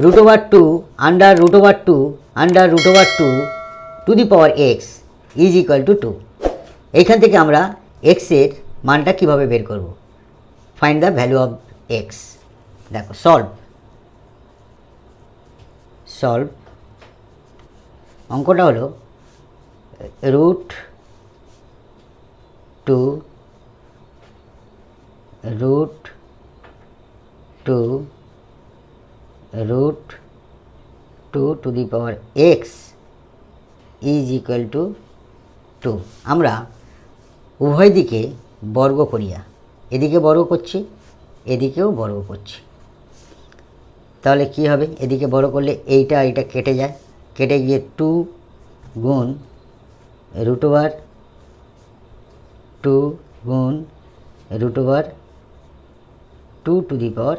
√2 under √2 under √2 to the power x is equal to 2। এইখান থেকে আমরা এক্সের মানটা কীভাবে বের করব? Find the value of x. দেখো সলভ অঙ্কটা হলো √2 to the power x is equal to 2। আমরা উভয় দিকে বর্গ করিয়া, এদিকে বর্গ করছি, এদিকেও বর্গ করছি। তাহলে কি হবে? এদিকে বড় করলে এইটা কেটে যায়, কেটে গিয়ে 2 গুণ √2 গুণ √2 to the power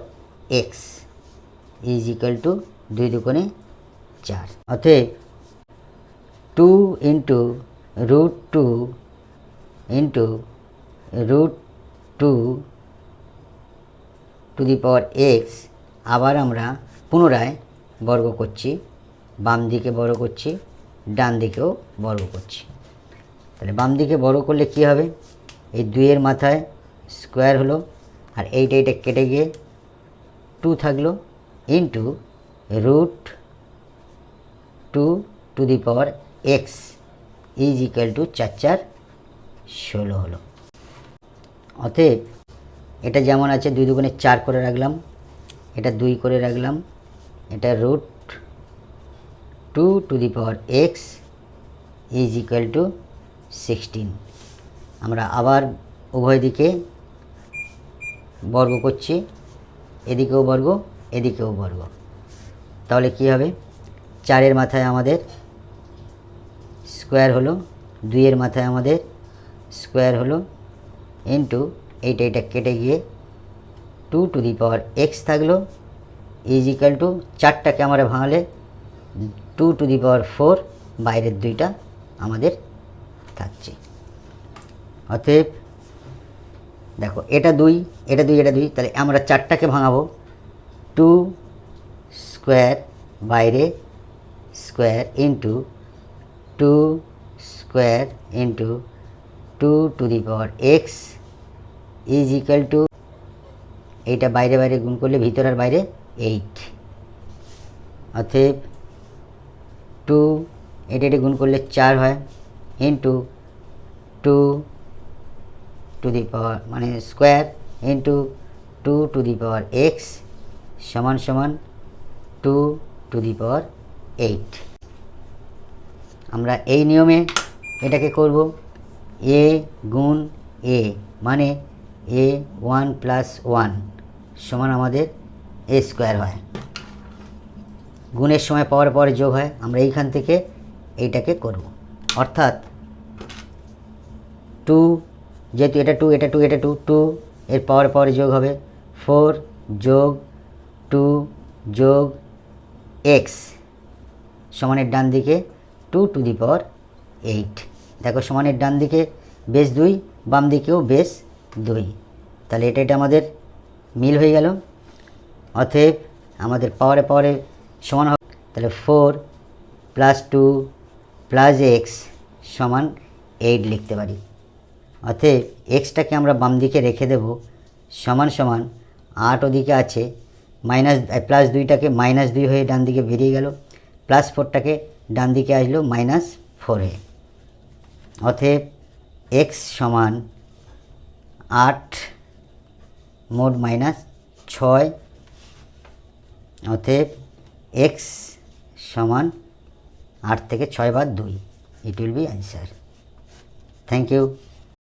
x is equal to 2 দুগুণে 4। অতএব 2 into √2 into √2 to the power x. আবার আমরা পুনরায় বর্গ করছি, বাম দিকে বর্গ করছি, ডান দিকেও বর্গ করছি। তাহলে বাম দিকে বর্গ করলে কি হবে? এই 2 এর মাথায় স্কোয়ার হলো, আর এইটা কেটে গিয়ে 2 থাকলো, into √2 to the power x is equal to 4 4 16 হলো। অতএব এটা যেমন আছে 2 দুগুণে 4 করে রাখলাম, এটা 2 করে রাখলাম, এটা √2 to the power x is equal to 16। আমরা আবার উভয় দিকে বর্গ করছি, এদিকেও বর্গ, এদিকেও বর্গ। তাহলে কি হবে? 4 এর মাথায় আমাদের স্কোয়ার হলো, 2 এর মাথায় আমাদের স্কোয়ার হলো, ইন্টু এইটা কেটে গিয়ে 2 টু দি পাওয়ার এক্স থাকলো ইজ ইকুয়াল টু 4টাকে আমরা ভাঙালে 2 টু দি পাওয়ার 4, বাইরের 2টা আমাদের থাকছে। অতএব দেখো এটা 2, এটা 2, এটা 2, তাহলে আমরা 4টাকে ভাঙাবো, 2 স্কোয়ার বাইরে square into 2 square into 2 to the power x is equal to, এইটা বাইরে বাইরে গুণ করলে ভিতর আর বাইরে 8। অতএব 2 এটা গুণ করলে 4 হয়, ইন্টু 2 টু দি পাওয়ার মানে square into 2 to the power x সমান সমান 2 টু দি পাওয়ার 8। আমরা এই নিয়মে এটাকে করব, এ গুণ এ মানে a1 + 1 সমান আমাদের a স্কোয়ার হয়। গুণের সময় পাওয়ার পরে যোগ হয়, আমরা এইখান থেকে এইটাকে করব। অর্থাৎ 2, যেহেতু এটা 2, এটা 2, এটা 2, 2 এর পাওয়ার পরে যোগ হবে 4 যোগ 2 যোগ এক্স সমানের ডান দিকে 2 টু দি পাওয়ার 8। দেখো সমানের ডান দিকে বেস 2, বাম দিকেও বেস 2, তাহলে এটা আমাদের মিল হয়ে গেল। অতএব আমাদের পাওয়ারে সমান হবে, তাহলে 4 + 2 + x সমান 8 লিখতে পারি। অতএব এক্সটাকে আমরা বাম দিকে রেখে দেব, সমান সমান 8 ওদিকে আছে, +2টাকে -2 হয়ে ডান দিকে বেরিয়ে গেল, +4টাকে ডান দিকে আসলো -4 হয়ে। অতএব এক্স সমান 8 মোট -6। অতএব এক্স সমান 8 থেকে 6 বাদ 2। It will be answer. Thank you.